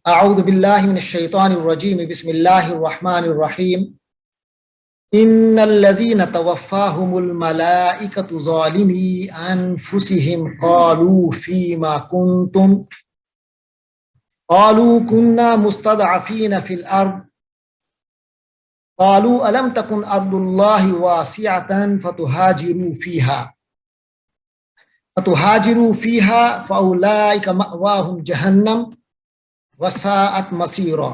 اعوذ باللہ من الشیطان الرجیم بسم اللہ الرحمن الرحیم ان الذین توفاہم الملائکۃ ظالمی انفسہم قالوا فیما کنتم قالوا كنا مستضعفین فی الارض قالوا الم تکن ارض اللہ واسعۃ فتہاجروا فیہا فاولئک مأواہم جہنم وساءت مصیرا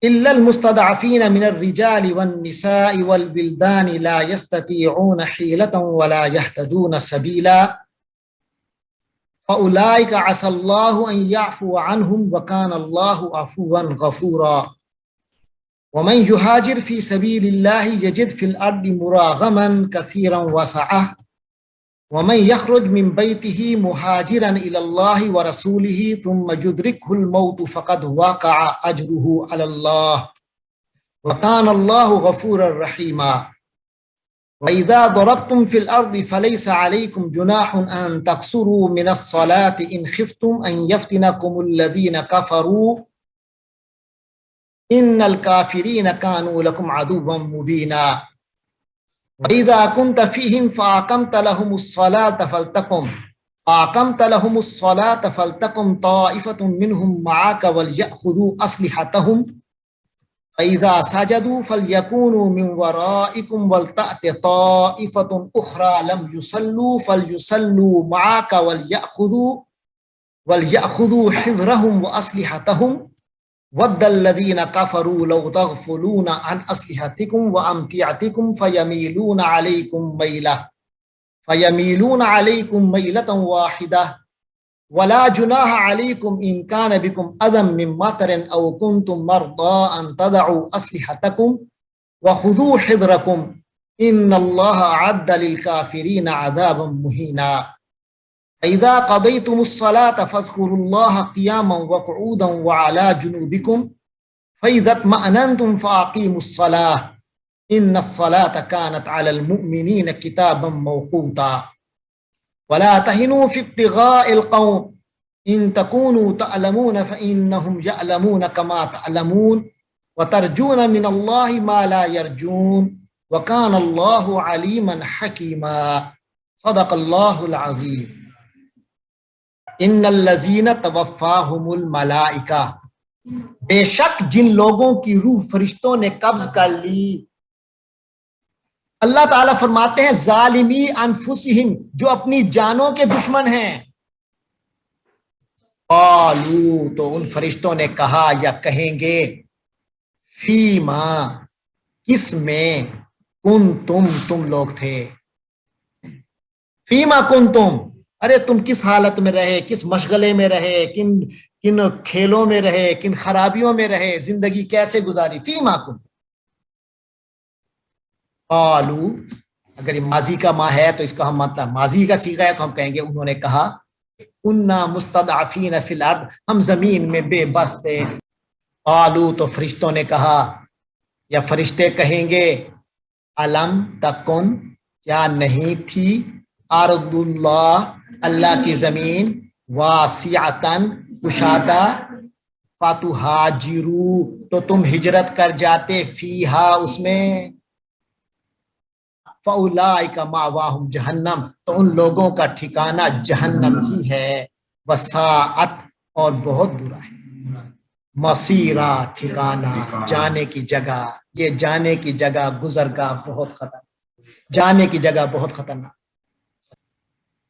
الا المستضعفین من الرجال والنساء والولدان لا يستطيعون حیلة ولا يهتدون سبیلا فاولئک عسى الله ان يعفو عنهم وكان الله عفوا غفورا ومن يهاجر في سبيل الله يجد في الارض مراغما كثيرا وسعه ومن يخرج من بيته مهاجرا إلى الله ورسوله ثم يدركه الموت فقد وقع أجره على الله وكان الله غفورا رحيما وإذا ضربتم في الأرض فليس عليكم جناح أن تقصروا من الصلاة إن خفتم أن يفتنكم الذين كفروا إن الكافرين كانوا لكم عدوا مبينا وَإِذَا كُنْتَ فِيهِمْ فَأَقَمْتَ لَهُمُ الصَّلَاةَ فَلْتَقُمْ طَائِفَةٌ مِّنْهُمْ مَعَكَ وَلْيَأْخُذُوا أَسْلِحَتَهُمْ فَإِذَا سَجَدُوا فَلْيَكُونُوا مِنْ وَرَائِكُمْ وَلْتَأْتِ طَائِفَةٌ أُخْرَى لَمْ يُصَلُّوا فَلْيُصَلُّوا مَعَكَ وَلْيَأْخُذُوا حِذْرَهُمْ وَأَسْلِحَتَهُمْ وَدَّ الَّذِينَ كَفَرُوا لَوْ تَغْفُلُونَ عَنْ أَسْلِحَتِكُمْ وَأَمْتِعَتِكُمْ فَيَمِيلُونَ عَلَيْكُمْ مَيْلَةً وَاحِدَةً وَلَا جُنَاحَ عَلَيْكُمْ إِنْ كَانَ بِكُمْ أَذًى مِّن مَطَرٍ أَوْ كُنْتُمْ مَرْضَىٰ أَن تَضَعُوا أَسْلِحَتَكُمْ وَخُذُوا حِذْرَكُمْ إِنَّ اللَّهَ أَعَدَّ لِلْكَافِرِينَ عَذَابًا مُهِينًا فَإِذَا قَضَيْتُمُ الصَّلَاةَ فَاذْكُرُوا اللَّهَ قِيَامًا وَقُعُودًا وَعَلَى جُنُوبِكُمْ فَإِذَا اطْمَأْنَنْتُمْ فَأَقِيمُوا الصَّلَاةَ إِنَّ الصَّلَاةَ كَانَتْ عَلَى الْمُؤْمِنِينَ كِتَابًا مَوْقُوتًا وَلَا تَهِنُوا فِي ابْتِغَاءِ الْقَوْمِ إِن تَكُونُوا تَعْلَمُونَ فَإِنَّهُمْ يَعْلَمُونَ كَمَا تَعْلَمُونَ وَتَرْجُونَ مِنَ اللَّهِ مَا لَا يَرْجُونَ وَكَانَ اللَّهُ عَلِيمًا حَكِيمًا صدق اللہ العظیم ان الذین توفاہم الملائکہ بے شک جن لوگوں کی روح فرشتوں نے قبض کر لی، اللہ تعالیٰ فرماتے ہیں ظالمی انفسہم، جو اپنی جانوں کے دشمن ہیں، قالوا تو ان فرشتوں نے کہا یا کہیں گے، فیما کس میں، تم لوگ تھے، فیما کنتم ارے تم کس حالت میں رہے، کس مشغلے میں رہے، کن کھیلوں میں رہے، کن خرابیوں میں رہے، زندگی کیسے گزاری، فیما کنتم قالو، اگر یہ ماضی کا ما ہے تو اس کا ہم مطلب ماضی کا صیغہ ہے تو ہم کہیں گے انہوں نے کہا کنا مستضعفین فی الارض، ہم زمین میں بے بس تھے، قالو تو فرشتوں نے کہا یا فرشتے کہیں گے علم تکن کیا نہیں تھی ارض اللہ کی زمین واسعتن کشادہ فتہاجروا تو تم ہجرت کر جاتے فیہا اس میں، فاولئک مأواہم جہنم تو ان لوگوں کا ٹھکانہ جہنم ہی ہے، وساعت اور بہت برا ہے، مصیرا ٹھکانہ جانے کی جگہ، یہ جانے کی جگہ گزرگاہ بہت خطرناک، جانے کی جگہ بہت خطرناک۔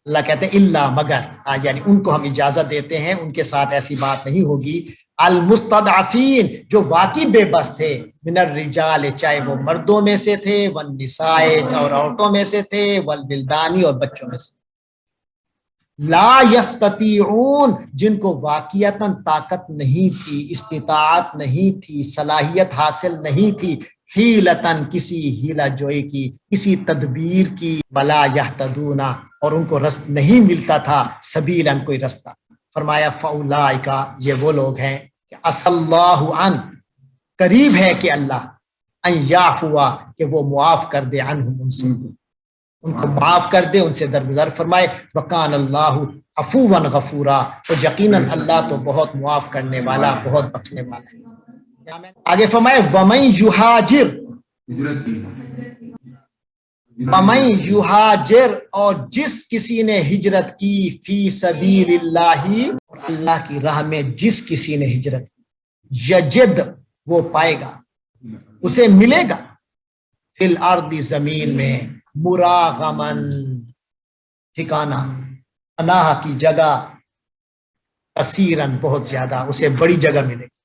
اللہ کہتے ہیں اللہ مگر، یعنی ان کو ہم اجازت دیتے ہیں ان کے ساتھ ایسی بات نہیں ہوگی، المستضعفین جو واقعی بے بس تھے، من الرجال چاہے وہ مردوں میں سے تھے، والنساء اور عورتوں میں سے تھے، والولدانی اور بچوں میں سے، لا یستطیعون جن کو واقعتاً طاقت نہیں تھی، استطاعت نہیں تھی، صلاحیت حاصل نہیں تھی، حیلتاً کسی ہیلہ جوئی کی، کسی تدبیر کی، ولا یہتدون اور ان کو رست نہیں ملتا تھا، سبیلاً کوئی رستہ، فرمایا فاولئک یہ وہ لوگ ہیں کہ عسى اللہ ان قریب ہے کہ اللہ ان یعفو کہ وہ معاف کر دے عنہم ان سے، ان کو معاف کر دے، ان سے درگزر فرمائے. وکان اللہ عفوا غفورا، اور یقیناً اللہ تو بہت معاف کرنے والا، بہت بخشنے والا ہے. آگے فرمائے ومن یہاجر، ومن یہاجر، اور جس کسی نے ہجرت کی، فی سبیل اللہ، اللہ کی راہ میں جس کسی نے ہجرت کی، یجد، وہ پائے گا، اسے ملے گا، فی الارض، زمین میں، مراغمن، ٹھکانہ، پناہ کی جگہ، کثیرن، بہت زیادہ، اسے بڑی جگہ ملے گی،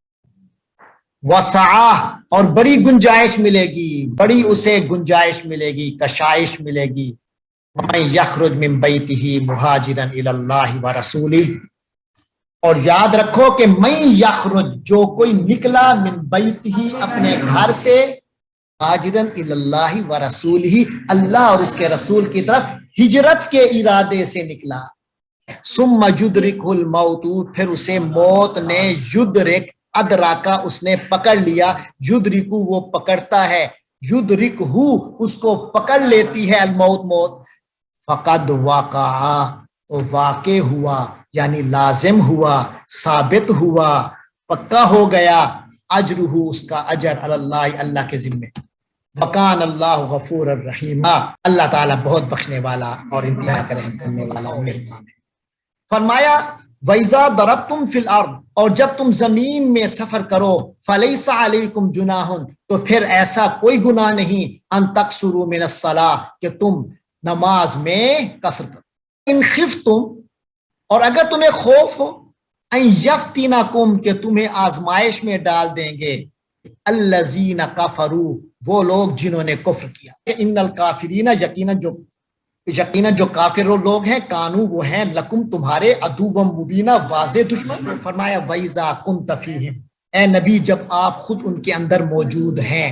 وسعہ، اور بڑی گنجائش ملے گی، بڑی اسے گنجائش ملے گی، کشائش ملے گی. ومن یخرج من بیتہ مہاجرا الی اللہ ورسولہ، اور یاد رکھو کہ من یخرج، جو کوئی نکلا، من بیتہ، اپنے گھر سے، مہاجرا الی اللہ ورسولہ، اللہ اور اس کے رسول کی طرف ہجرت کے ارادے سے نکلا، ثم یدرکہ الموت، پھر اسے موت نے، یدرک، ادراکا، اس نے پکڑ لیا، یدرکو، وہ پکڑتا ہے، یدرکہ، اس کو پکڑ لیتی ہے، الموت، موت، فقد وقع، تو واقع ہوا، یعنی لازم ہوا، ثابت ہوا، پکا ہو گیا، اجرہ، اس کا اجر، اللہ، اللہ کے ذمے. وکان اللہ غفور الرحیم، اللہ تعالیٰ بہت بخشنے والا اور انتہا کرم کرنے والا اور مہربان ہے. فرمایا وَإِذَا ضَرَبْتُمْ فِي الْأَرْضِ، اور جب تم زمین میں سفر کرو، فَلَيْسَ عَلَيْكُمْ جُنَاحٌ، تو پھر ایسا کوئی گناہ نہیں، أَن تَقْصُرُوا مِنَ الصَّلَاةِ، کہ تم نماز میں قصر کرو. اِن خِفْتُمْ، اور اگر تمہیں خوف ہو، أَن يَفْتِنَكُمْ، کہ تمہیں آزمائش میں ڈال دیں گے، الَّذِينَ كَفَرُوا، وہ لوگ جنہوں نے کفر کیا. ان الکافرین، یقیناً جو کافر لوگ ہیں، کانو، وہ ہیں، لکم، تمہارے، عدو مبینہ، واضح دشمن. فرمایا وَإِذَا كُنْتَ فِيهِمْ، اے نبی جب آپ خود ان کے اندر موجود ہیں،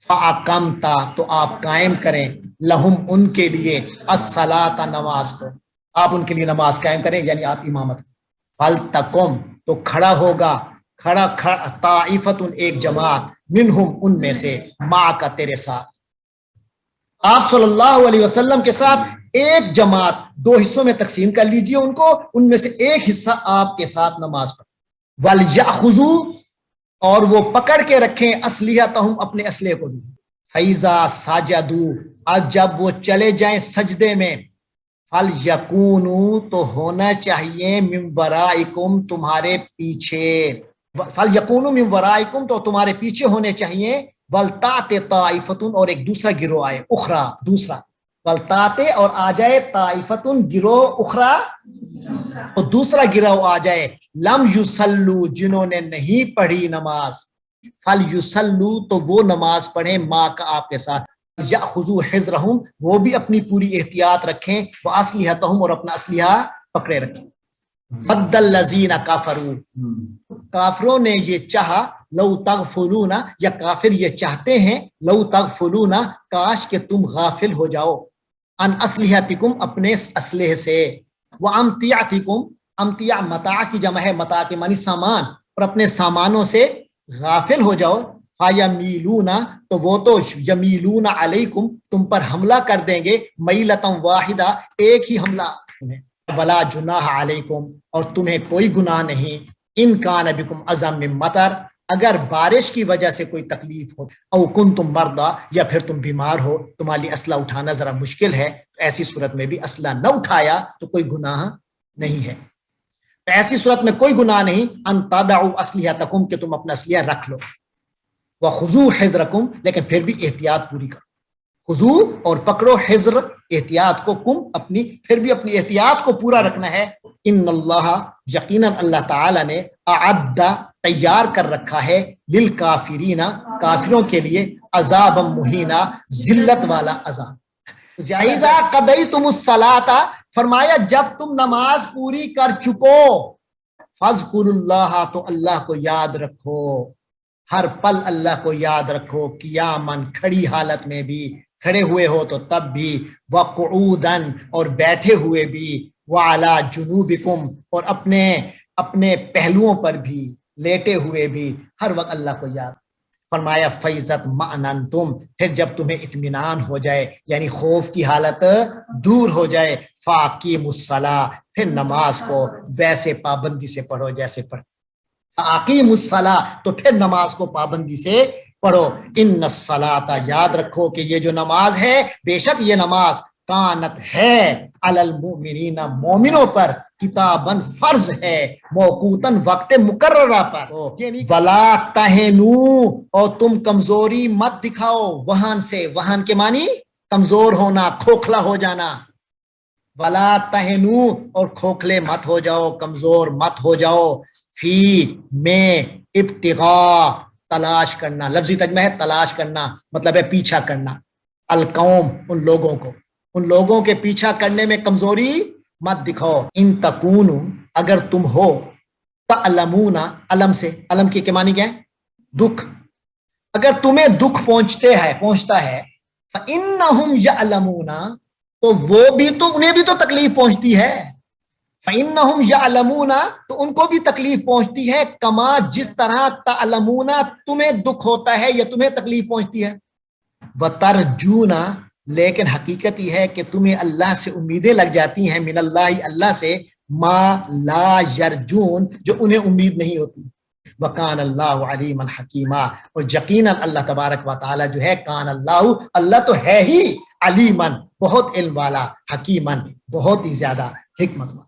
فَأَقَمْتَ، تو آپ قائم کریں، لہم، ان کے لیے، الصَّلَاةَ، نماز کو، آپ ان کے لیے نماز قائم کریں، یعنی آپ امامت. فَلْتَقُمْ، تو کھڑا ہوگا، کھڑا طائفۃ، ایک جماعت، منہم، ان میں سے، معک، تیرے ساتھ، آپ صلی اللہ علیہ وسلم کے ساتھ ایک جماعت، دو حصوں میں تقسیم کر لیجئے ان کو، ان میں سے ایک حصہ آپ کے ساتھ نماز پڑھ. وَلْيَأْخُذُوا، اور وہ پکڑ کے رکھیں، أَسْلِحَتَهُمْ، اپنے اسلحے کو بھی. فَإِذَا سَجَدُوا، اب جب وہ چلے جائیں سجدے میں، فَلْيَكُونُوا، تو ہونا چاہیے، مِن وَرَائِكُمْ، تمہارے پیچھے، فَلْيَكُونُوا مِن وَرَائِكُمْ، تو تمہارے پیچھے ہونے چاہیے، وَلْتَأْتِ طَائِفَةٌ، اور ایک دوسرا گروہ آئے، اخرا، دوسرا، وَلْتَأْتِ، اور آ جائے، طَائِفَةٌ، گروہ اخرا، تو دوسرا گروہ آ جائے، لم یصلوا، جنہوں نے نہیں پڑھی نماز، فَلْيُصَلُّوا، تو وہ نماز پڑھیں، معک، آپ کے ساتھ، یأخذوا حذرہم، وہ بھی اپنی پوری احتیاط رکھیں، واسلحتہم، اور اپنا اسلحہ پکڑے رکھیں. وَدَّ الَّذِينَ كَفَرُوا، کافروں نے یہ چاہا، لو تغفلون، یا کافر یہ چاہتے ہیں، لو تغفلون، کاش کہ تم غافل ہو جاؤ، ان اسلحتکم، اپنے اسلحے سے، وامتعتکم، امتع متاع کی جمع ہے، متاع کے معنی سامان، اور اپنے سامانوں سے غافل ہو جاؤ، فَيَمِيلُونَ، تو وہ تو یمیلون علیکم، تم پر حملہ کر دیں گے، میلۃ واحدہ، ایک ہی حملہ. وَلَا جُنَاحَ عَلَيْكُمْ، اور تمہیں کوئی گناہ نہیں، ان کان بکم اذی من مطر، اگر بارش کی وجہ سے کوئی تکلیف ہو، او کنتم مرضی، یا پھر تم بیمار ہو، تمہارے لیے اسلحہ اٹھانا ذرا مشکل ہے، ایسی صورت میں بھی اسلحہ نہ اٹھایا تو کوئی گناہ نہیں ہے. ایسی صورت میں کوئی گناہ نہیں، ان تدعوا اسلحتکم، کہ تم اپنا اسلحہ رکھ لو، وخذوا حذرکم، لیکن پھر بھی احتیاط پوری کرو، خذو، اور پکڑو، حذر، احتیاط کو، کم، اپنی، پھر بھی اپنی احتیاط کو پورا رکھنا ہے. ان اللہ، یقیناً اللہ تعالی نے، اعد، تیار کر رکھا ہے، للکافرین، کافروں کے لیے، عذاب مہینہ، ذلت والا عذاب. اذا قضیتم الصلاۃ، فرمایا جب تم نماز پوری کر چکو، فاذکروا اللہ، تو اللہ کو یاد رکھو، ہر پل اللہ کو یاد رکھو، قیاماً، کھڑی حالت میں بھی، کھڑے ہوئے ہو تو تب بھی، وقعوداً، اور بیٹھے ہوئے بھی، وعلی جنوبکم، اور اپنے پہلوؤں پر بھی، لیٹے ہوئے بھی، ہر وقت اللہ کو یاد. فرمایا فیضت معنن تم، پھر جب تمہیں اطمینان ہو جائے یعنی خوف کی حالت دور ہو جائے، فاقیم الصلاۃ، پھر نماز کو ویسے پابندی سے پڑھو جیسے پڑھ، فاقیم الصلاۃ تو پھر نماز کو پابندی سے پڑھو، ان الصلاۃ یاد رکھو کہ یہ جو نماز ہے بے شک یہ نماز کانت ہے علی المؤمنین مومنوں پر کتابن فرض ہے، موقوتاً وقت مقررہ پر، ولا تہنوا اور تم کمزوری مت دکھاؤ، وہن سے، وہن کے معنی کمزور ہونا، کھوکھلا ہو جانا، ولا تہنوا اور کھوکھلے مت ہو جاؤ، کمزور مت ہو جاؤ، فی میں ابتغاء تلاش کرنا، لفظی ترجمہ ہے تلاش کرنا، مطلب ہے پیچھا کرنا، القوم ان لوگوں کو، ان لوگوں کے پیچھا کرنے میں کمزوری مت دکھاؤ، ان تکون اگر تم ہو، تعلمون علم سے، علم کی معنی کیا ہے دکھ، اگر تمہیں دکھ پہنچتا ہے فإنہم یعلمون تو وہ بھی تو انہیں بھی تو تکلیف پہنچتی ہے، فإنہم یعلمون تو ان کو بھی تکلیف پہنچتی ہے، کما جس طرح تعلمون تمہیں دکھ ہوتا ہے یا تمہیں تکلیف پہنچتی ہے، وترجون لیکن حقیقت یہ ہے کہ تمہیں اللہ سے امیدیں لگ جاتی ہیں، من اللہ اللہ سے، ما لا یرجون جو انہیں امید نہیں ہوتی، وکان اللہ علیما حکیما اور یقیناً اللہ تبارک و تعالی جو ہے، کان اللہ تو ہے ہی علیمن بہت علم والا، حکیمن بہت ہی زیادہ حکمت والا۔